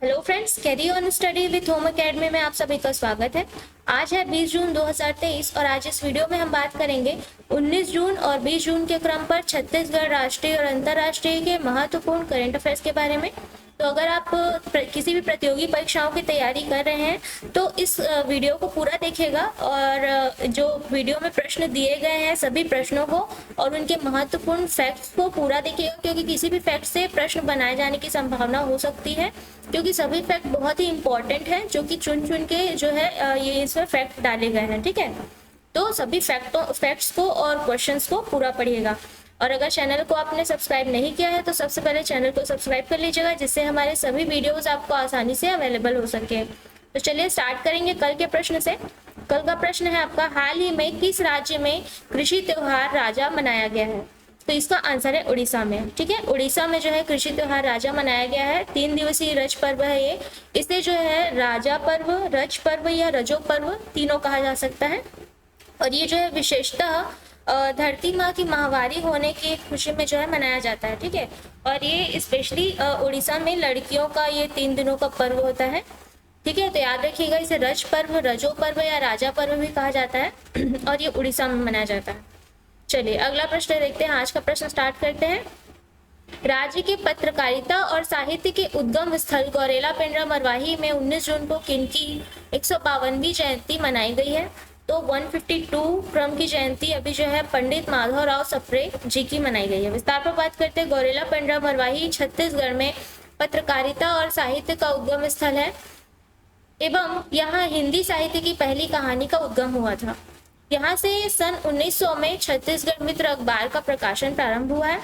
Hello friends, carry on study with home academy में आप सभी का स्वागत है। आज है 20 जून 2023 और आज इस वीडियो में हम बात करेंगे 19 जून और 20 जून के क्रम पर छत्तीसगढ़ राष्ट्रीय और अंतर्राष्ट्रीय के महत्वपूर्ण करंट अफेयर्स के बारे में। तो अगर आप किसी भी प्रतियोगी परीक्षाओं की तैयारी कर रहे हैं तो इस वीडियो को पूरा देखिएगा और जो वीडियो में प्रश्न दिए गए हैं सभी प्रश्नों को और उनके महत्वपूर्ण फैक्ट्स को पूरा देखिएगा, क्योंकि किसी भी फैक्ट से प्रश्न बनाए जाने की संभावना हो सकती है, क्योंकि सभी फैक्ट बहुत ही इंपॉर्टेंट हैं जो कि चुन चुन के जो है ये इसमें फैक्ट डाले गए हैं। ठीक है, तो सभी फैक्ट्स को और क्वेश्चंस को पूरा पढ़िएगा। और अगर चैनल को आपने सब्सक्राइब नहीं किया है तो सबसे पहले चैनल को सब्सक्राइब कर लीजिएगा, जिससे हमारे सभी वीडियोस आपको आसानी से अवेलेबल हो सके। तो चलिए स्टार्ट करेंगे कल के प्रश्न से। कल का प्रश्न है आपका, हाल ही में किस राज्य में कृषि त्योहार राजा मनाया गया है? तो इसका आंसर है उड़ीसा में। ठीक है, उड़ीसा में जो है कृषि त्योहार राजा मनाया गया है। 3 दिवसीय रज पर्व है ये। इसे जो है राजा पर्व, रज पर्व या रजो पर्व तीनों कहा जा सकता है। और ये जो है विशेषतः धरती माँ की माहवारी होने की खुशी में जो है मनाया जाता है। ठीक है, और ये स्पेशली उड़ीसा में लड़कियों का ये 3 दिनों का पर्व होता है। ठीक है, तो याद रखिएगा, इसे रज पर्व, रजो पर्व या राजा पर्व भी कहा जाता है और ये उड़ीसा में मनाया जाता है। चलिए अगला प्रश्न देखते हैं। आज का प्रश्न स्टार्ट करते हैं। राज्य के पत्रकारिता और साहित्य के उद्गम स्थल गौरेला पेंड्रा मरवाही में 19 जून को किनकी 152वीं जयंती मनाई गई है? तो 152 क्रम की जयंती अभी जो है पंडित माधवराव सप्रे जी की मनाई गई है। विस्तार पर बात करते हैं। गौरेला पेंड्रा मरवाही छत्तीसगढ़ में पत्रकारिता और साहित्य का उद्गम स्थल है एवं यहाँ हिंदी साहित्य की पहली कहानी का उद्गम हुआ था। यहाँ से सन 1900 में छत्तीसगढ़ मित्र अखबार का प्रकाशन प्रारंभ हुआ है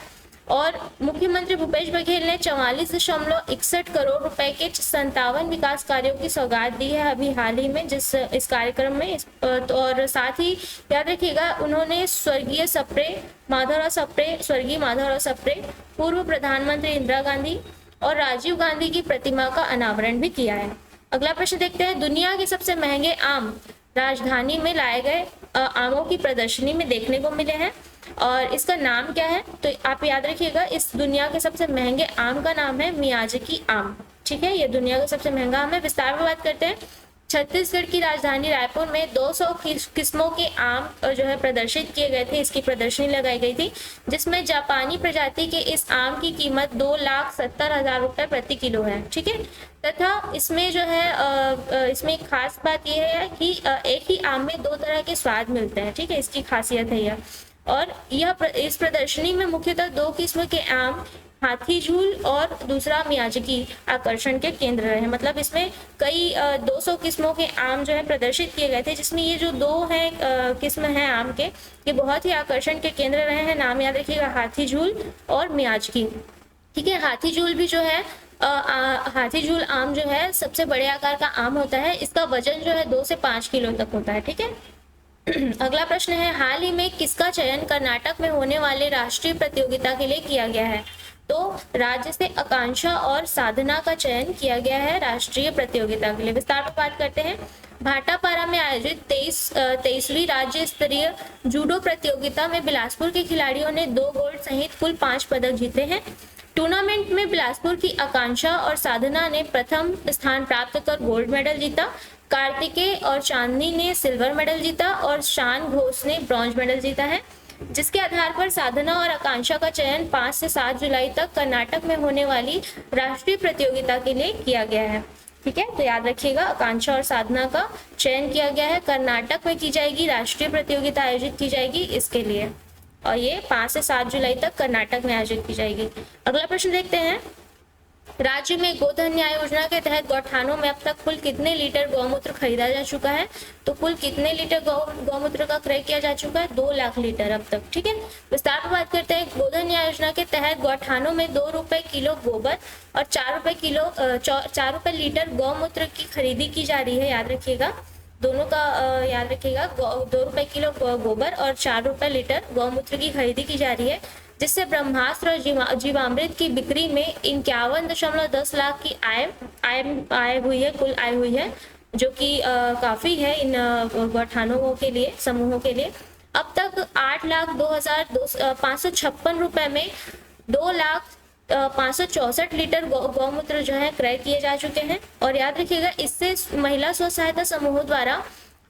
और मुख्यमंत्री भूपेश बघेल ने 44.61 करोड़ रुपए के 57 विकास कार्यों की सौगात दी है अभी हाल ही में इस कार्यक्रम में। और साथ ही याद रखिएगा, उन्होंने स्वर्गीय माधवराव सप्रे, पूर्व प्रधानमंत्री इंदिरा गांधी और राजीव गांधी की प्रतिमा का अनावरण भी किया है। अगला प्रश्न देखते हैं। दुनिया के सबसे महंगे आम राजधानी में लाए गए आमों की प्रदर्शनी में देखने को मिले हैं और इसका नाम क्या है? तो आप याद रखिएगा, इस दुनिया के सबसे महंगे आम का नाम है मियाजाकी आम। ठीक है, ये दुनिया का सबसे महंगा आम है। विस्तार में बात करते हैं। छत्तीसगढ़ की राजधानी रायपुर में 200 किस्मों के आम जो है प्रदर्शित किए गए थे। इसकी प्रदर्शनी लगाई गई थी, जिसमें जापानी प्रजाति के इस आम की कीमत 2,70,000 रुपए प्रति किलो है। ठीक है, तथा इसमें जो है इसमें एक खास बात यह है कि एक ही आम में 2 तरह के स्वाद मिलते हैं। ठीक है, इसकी खासियत है यह। और इस प्रदर्शनी में मुख्यतः 2 किस्म के आम, हाथी झूल और दूसरा मियाजाकी आकर्षण के केंद्र रहे। मतलब इसमें कई 200 किस्मों के आम जो है प्रदर्शित किए गए थे, जिसमें ये जो 2 हैं किस्म हैं आम के, ये बहुत ही आकर्षण के केंद्र रहे हैं। नाम याद रखिएगा, हाथी झूल और मियाजाकी। ठीक है, हाथी झूल भी जो है हाथी झूल आम जो है सबसे बड़े आकार का आम होता है। इसका वजन जो है 2 से 5 किलो तक होता है। ठीक है, अगला प्रश्न है, हाल ही में किसका चयन कर्नाटक में होने वाले राष्ट्रीय प्रतियोगिता के लिए किया गया है? तो राज्य से आकांक्षा और साधना का चयन किया गया है राष्ट्रीय प्रतियोगिता के लिए। विस्तार पर बात करते हैं। भाटापारा में आयोजित 23वीं राज्य स्तरीय जूडो प्रतियोगिता में बिलासपुर के खिलाड़ियों ने 2 गोल्ड सहित कुल 5 पदक जीते हैं। टूर्नामेंट में बिलासपुर की आकांक्षा और साधना ने प्रथम स्थान प्राप्त कर गोल्ड मेडल जीता। कार्तिकेय और चांदनी ने सिल्वर मेडल जीता और शान घोष ने ब्रॉन्ज मेडल जीता है, जिसके आधार पर साधना और आकांक्षा का चयन 5 से 7 जुलाई तक कर्नाटक में होने वाली राष्ट्रीय प्रतियोगिता के लिए किया गया है। ठीक है, तो याद रखिएगा, आकांक्षा और साधना का चयन किया गया है, कर्नाटक में की जाएगी, राष्ट्रीय प्रतियोगिता आयोजित की जाएगी इसके लिए, और ये 5 से 7 जुलाई तक कर्नाटक में आयोजित की जाएगी। अगला प्रश्न देखते हैं। राज्य में गोधन न्याय योजना के तहत गौठानों में अब तक कुल कितने लीटर गौमूत्र खरीदा जा चुका है? तो कुल कितने लीटर गौमूत्र का क्रय किया जा चुका है? 2 लाख लीटर अब तक। ठीक है, विस्तार पर बात करते हैं। गोधन न्याय योजना के तहत गौठानों में 2 रुपए किलो गोबर और 4 रुपए लीटर गौमूत्र की खरीदी की जा रही है। याद रखिएगा, दोनों का याद रखिएगा, 2 रुपए किलो गोबर और 4 रुपए लीटर गौमूत्र की खरीदी की जा रही है, जिससे ब्रह्मास्त्र और जीवामृत की बिक्री में 51.10 लाख की आय हुई है, कुल आय हुई है, जो कि काफी है इन गौठानों के लिए, समूहों के लिए। अब तक 8,02,556 रुपए में 2 लाख 564 लीटर गौमूत्र जो है क्रय किए जा चुके हैं। और याद रखिएगा, इससे महिला स्व सहायता समूहों द्वारा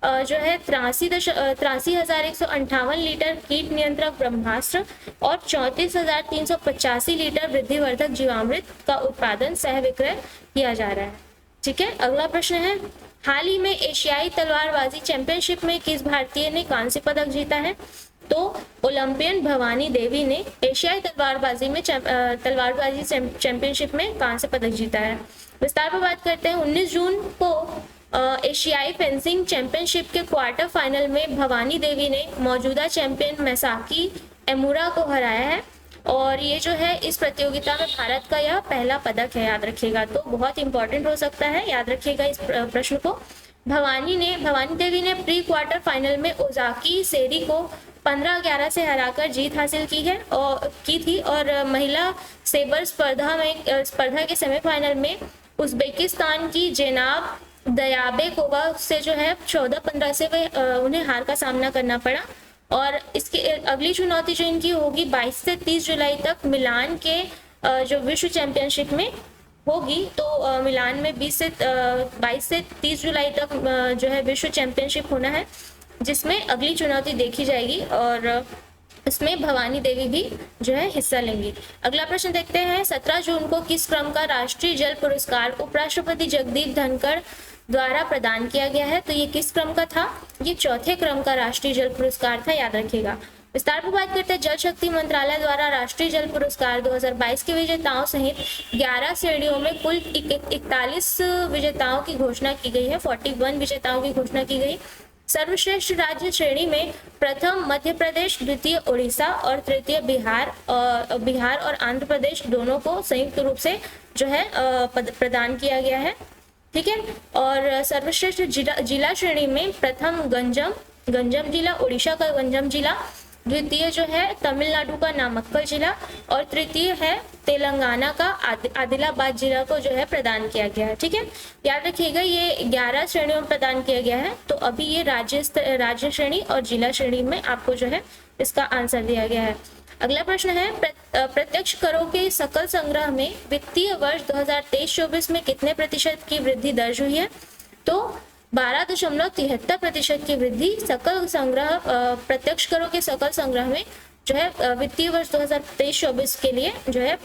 जो है 83,158 लीटर कीट नियंत्रक ब्रह्मास्त्र और 34,385 लीटर वृद्धिवर्धक जीवामृत का उत्पादन सह विक्रय किया जा रहा है। ठीक है, अगला प्रश्न है, हाल ही में एशियाई तलवारबाजी चैंपियनशिप में किस भारतीय ने कांस्य पदक जीता है? तो ओलंपियन भवानी देवी ने एशियाई तलवारबाजी चैंपियनशिप में कांस्य पदक जीता है। विस्तार पर बात करते हैं। 19 जून को एशियाई फेंसिंग चैंपियनशिप के क्वार्टर फाइनल में भवानी देवी ने मौजूदा चैंपियन मैसाकी एमुरा को हराया है और ये जो है इस प्रतियोगिता में भारत का यह पहला पदक है, याद रखिएगा। तो बहुत इंपॉर्टेंट हो सकता है, याद रखिएगा इस प्रश्न को। भवानी देवी ने प्री क्वार्टर फाइनल में ओजाकी सेरी को 15-11 से हराकर जीत हासिल की थी और महिला सेबर स्पर्धा के सेमीफाइनल में उज्बेकिस्तान की जेनाब दयाबेकोवा से जो है 14-15 से उन्हें हार का सामना करना पड़ा। और इसकी अगली चुनौती जो इनकी होगी 22 से 30 जुलाई तक मिलान के जो विश्व चैंपियनशिप में होगी। तो मिलान में 22 से 30 जुलाई तक जो है विश्व चैंपियनशिप होना है, जिसमें अगली चुनौती देखी जाएगी और इसमें भवानी देवी भी जो है हिस्सा लेंगी। अगला प्रश्न देखते हैं, 17 जून को किस क्रम का राष्ट्रीय जल पुरस्कार उपराष्ट्रपति जगदीप धनखड़ द्वारा प्रदान किया गया है? तो ये किस क्रम का था? ये चौथे क्रम का राष्ट्रीय जल पुरस्कार था, याद रखिएगा। विस्तार पर बात करते हैं, जल शक्ति मंत्रालय द्वारा राष्ट्रीय जल पुरस्कार 2022 के विजेताओं सहित 11 श्रेणियों में कुल 41 विजेताओं की घोषणा की गई है। 41 विजेताओं की घोषणा की गई। सर्वश्रेष्ठ राज्य श्रेणी में प्रथम मध्य प्रदेश, द्वितीय उड़ीसा और तृतीय बिहार और आंध्र प्रदेश दोनों को संयुक्त रूप से जो है प्रदान किया गया है। ठीक है, और सर्वश्रेष्ठ जिला श्रेणी में प्रथम गंजम जिला, उड़ीसा का गंजम जिला, द्वितीय जो है तमिलनाडु का नामक्कल जिला और तृतीय है तेलंगाना का आदिलाबाद जिला को जो है प्रदान किया गया है। ठीक है, याद रखिएगा ये 11 श्रेणियों में प्रदान किया गया है। तो अभी ये राज्य श्रेणी और जिला श्रेणी में आपको जो है इसका आंसर दिया गया है। अगला प्रश्न है, प्रत्यक्ष करों के सकल संग्रह में वित्तीय वर्ष 2023-24 में कितने प्रतिशत की वृद्धि दर्ज हुई है? तो 12.73% की वृद्धि सकल संग्रह प्रत्यक्ष करों के सकल संग्रह में जो है वित्तीय वर्ष 2023-24 के लिए जो है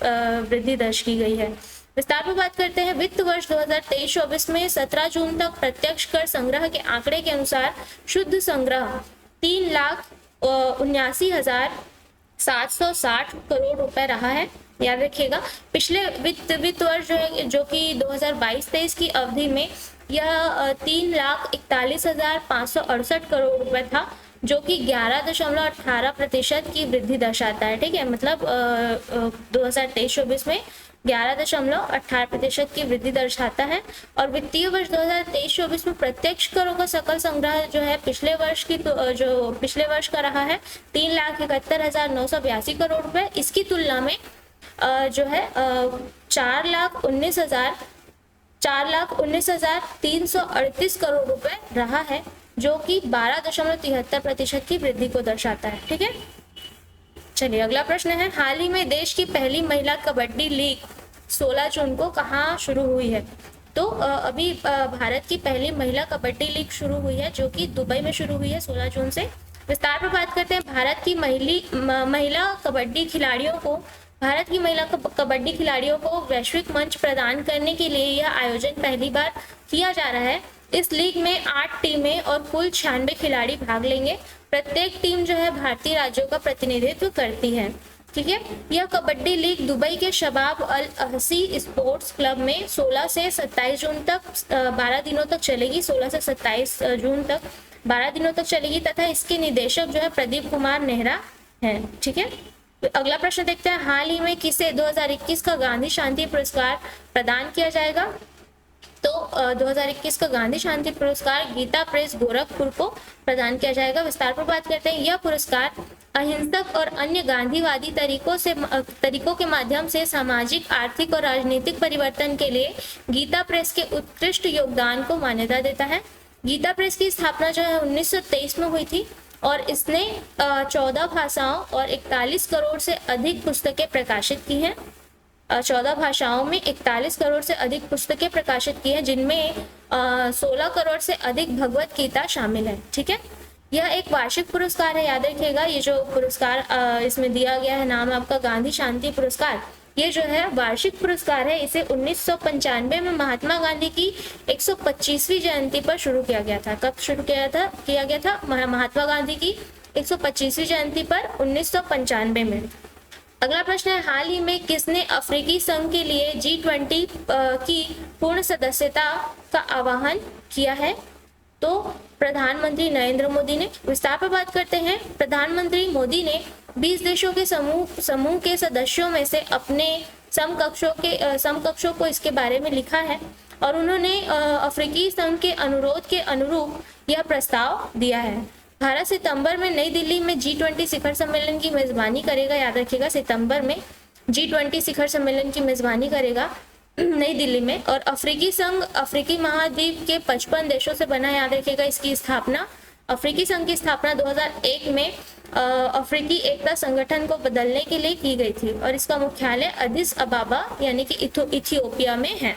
वृद्धि दर्ज की गई है। विस्तार में बात करते हैं, वित्त वर्ष 2023-24 में 17 जून तक प्रत्यक्ष कर संग्रह के आंकड़े के अनुसार शुद्ध संग्रह 3,79,760 करोड़ रुपए रहा है, याद रखिएगा। पिछले वित्त वर्ष जो कि 2022-23 की अवधि में यह 3,41,568 करोड़ रुपए था, जो कि 11.18% की वृद्धि दर्शाता है। ठीक है, मतलब 2023-24 में 11.18% की वृद्धि दर्शाता है। और वित्तीय वर्ष 2023-24 में प्रत्यक्ष करों का सकल संग्रह जो है पिछले वर्ष का रहा है 3,71,982 करोड़ रुपए। इसकी तुलना में जो है 4,19,338 करोड़ रुपए रहा है, जो कि 12.73% की वृद्धि को दर्शाता है। ठीक है, चलिए अगला प्रश्न है, हाल ही में देश की पहली महिला कबड्डी लीग 16 जून को कहाँ शुरू हुई है? तो अभी भारत की पहली महिला कबड्डी लीग शुरू हुई है, जो कि दुबई में शुरू हुई है 16 जून से। विस्तार पर बात करते हैं, भारत की महिला कबड्डी खिलाड़ियों को वैश्विक मंच प्रदान करने के लिए यह आयोजन पहली बार किया जा रहा है। इस लीग में 8 टीमें और कुल 96 खिलाड़ी भाग लेंगे। प्रत्येक टीम जो है भारतीय राज्यों का प्रतिनिधित्व करती है। ठीक है, यह कबड्डी लीग दुबई के शबाब अल अहसी स्पोर्ट्स क्लब में 16 से 27 जून तक 12 दिनों तक चलेगी। 16 से 27 जून तक 12 दिनों तक चलेगी तथा इसके निदेशक जो है प्रदीप कुमार नेहरा हैं। ठीक है, अगला प्रश्न देखते हैं, हाल ही में किसे 2021 का गांधी शांति पुरस्कार प्रदान किया जाएगा? तो 2021 का गांधी शांति पुरस्कार गीता प्रेस गोरखपुर को प्रदान किया जाएगा। विस्तार पर बात करते हैं, यह पुरस्कार अहिंसक और अन्य गांधीवादी तरीकों के माध्यम से सामाजिक, आर्थिक और राजनीतिक परिवर्तन के लिए गीता प्रेस के उत्कृष्ट योगदान को मान्यता देता है। गीता प्रेस की स्थापना जो है 1923 में हुई थी और इसने 14 भाषाओं और 41 करोड़ से अधिक पुस्तकें प्रकाशित की हैं। 14 भाषाओं में 41 करोड़ से अधिक पुस्तकें प्रकाशित की हैं, जिनमें 16 करोड़ से अधिक भगवत गीता शामिल है। ठीक है, यह एक वार्षिक पुरस्कार है, याद रखिएगा। ये जो पुरस्कार इसमें दिया गया है, नाम आपका गांधी शांति पुरस्कार, ये जो है वार्षिक पुरस्कार है। इसे 1995 में महात्मा गांधी की 125वीं जयंती पर शुरू किया गया था। कब शुरू किया गया था? महात्मा गांधी की 125वीं जयंती पर 1995 में। अगला प्रश्न है, हाल ही में किसने अफ्रीकी संघ के लिए G20 की पूर्ण सदस्यता का आह्वान किया है? तो प्रधानमंत्री नरेंद्र मोदी ने। विस्तार पर बात करते हैं। प्रधानमंत्री मोदी ने 20 देशों के समूह के सदस्यों में से अपने समकक्षों को इसके बारे में लिखा है और उन्होंने अफ्रीकी संघ के अनुरोध के अनुरूप यह प्रस्ताव दिया है। भारत सितंबर में नई दिल्ली में G20 शिखर सम्मेलन की मेजबानी करेगा। याद रखिएगा, सितंबर में G20 शिखर सम्मेलन की मेजबानी करेगा नई दिल्ली में। और अफ्रीकी संघ अफ्रीकी महाद्वीप के 55 देशों से बना है। याद रखिएगा, इसकी स्थापना, अफ्रीकी संघ की स्थापना 2001 में अफ्रीकी एकता संगठन को बदलने के लिए की गई थी और इसका मुख्यालय अदिस अबाबा यानी कि इथियोपिया में है।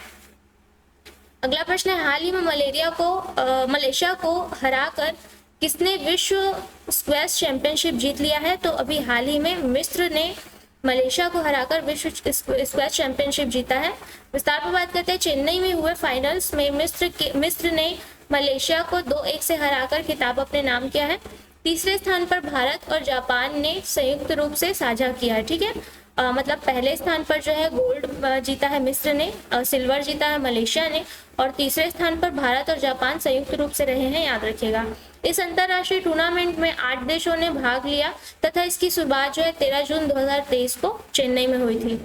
अगला प्रश्न है, हाल ही में मलेशिया को हराकर किसने विश्व स्क्वैश चैंपियनशिप जीत लिया है? तो अभी हाल ही में मिस्र ने मलेशिया को हराकर विश्व स्क्वैश चैंपियनशिप जीता है। विस्तार पर बात करते हैं। चेन्नई में हुए फाइनल्स में मिस्र ने मलेशिया को 2-1 से हराकर खिताब अपने नाम किया है। तीसरे स्थान पर भारत और जापान ने संयुक्त रूप से साझा किया है। ठीक है, मतलब पहले स्थान पर जो है गोल्ड जीता है मिस्र ने, सिल्वर जीता है मलेशिया ने, और तीसरे स्थान पर भारत और जापान संयुक्त रूप से रहे हैं। याद रखिएगा, इस अंतरराष्ट्रीय टूर्नामेंट में 8 देशों ने भाग लिया तथा इसकी शुरुआत जो है 13 जून 2023 को चेन्नई में हुई थी।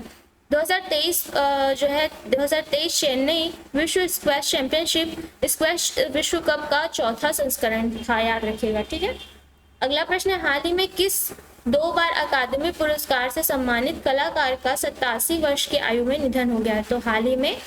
2023 चेन्नई विश्व स्क्वैश चैंपियनशिप स्क्वैश विश्व कप का चौथा संस्करण था। याद रखिएगा। ठीक है, अगला प्रश्न है, हाल ही में किस 2 बार अकादमी पुरस्कार से सम्मानित कलाकार का 87 वर्ष की आयु में निधन हो गया है? तो हाल ही में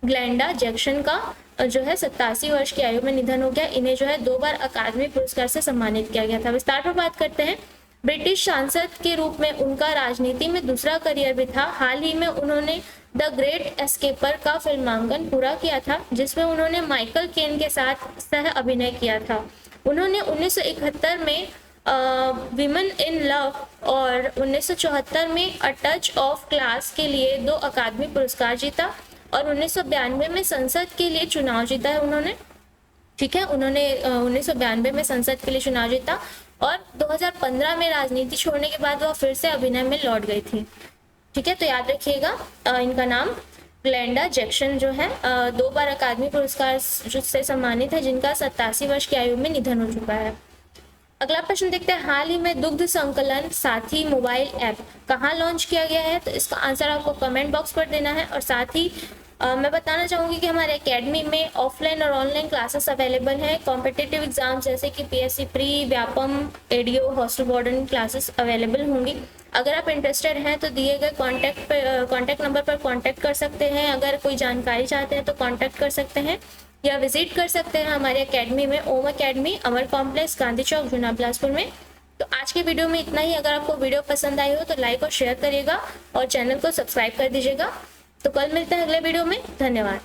ग्लेंडा जैक्सन का जो है 87 वर्ष की आयु में निधन हो गया। इन्हें जो है 2 बार अकादमी पुरस्कार से सम्मानित किया गया था। विस्तार पर बात करते हैं। ब्रिटिश सांसद के रूप में उनका राजनीति में दूसरा करियर भी था। हाल ही में उन्होंने द ग्रेट एस्केपर का फिल्मांकन पूरा किया था, जिसमें उन्होंने माइकल केन के साथ सह अभिनय किया था। उन्होंने 1971 में विमेन इन लव और 1974 में अ टच ऑफ क्लास के लिए 2 अकादमी पुरस्कार जीता और 1992 में संसद के लिए चुनाव जीता है उन्होंने। ठीक है, उन्होंने 1992 में संसद के लिए चुनाव जीता और 2015 में राजनीति छोड़ने के बाद वह फिर से अभिनय में लौट गई थी। ठीक है, तो याद रखिएगा, इनका नाम ग्लेंडा जैक्सन जो है 2 बार अकादमी पुरस्कार से सम्मानित है, जिनका 87 वर्ष की आयु में निधन हो चुका है। अगला प्रश्न देखते हैं, हाल ही में दुग्ध संकलन साथी मोबाइल ऐप कहाँ लॉन्च किया गया है? तो इसका आंसर आपको कमेंट बॉक्स पर देना है। और साथ ही मैं बताना चाहूँगी कि हमारे एकेडमी में ऑफलाइन और ऑनलाइन क्लासेस अवेलेबल हैं। कॉम्पिटिटिव एग्जाम जैसे कि PSC pre, Vyapam, ADO, hostel warden classes available होंगी। अगर आप इंटरेस्टेड हैं तो दिए गए कॉन्टैक्ट नंबर पर कॉन्टैक्ट कर सकते हैं। अगर कोई जानकारी चाहते हैं तो कॉन्टैक्ट कर सकते हैं या विजिट कर सकते हैं हमारे एकेडमी में, ओम एकेडमी, अमर कॉम्प्लेक्स, गांधी चौक, जूना बिलासपुर में। तो आज के वीडियो में इतना ही। अगर आपको वीडियो पसंद आई हो तो लाइक और शेयर करिएगा और चैनल को सब्सक्राइब कर दीजिएगा। तो कल मिलते हैं अगले वीडियो में। धन्यवाद।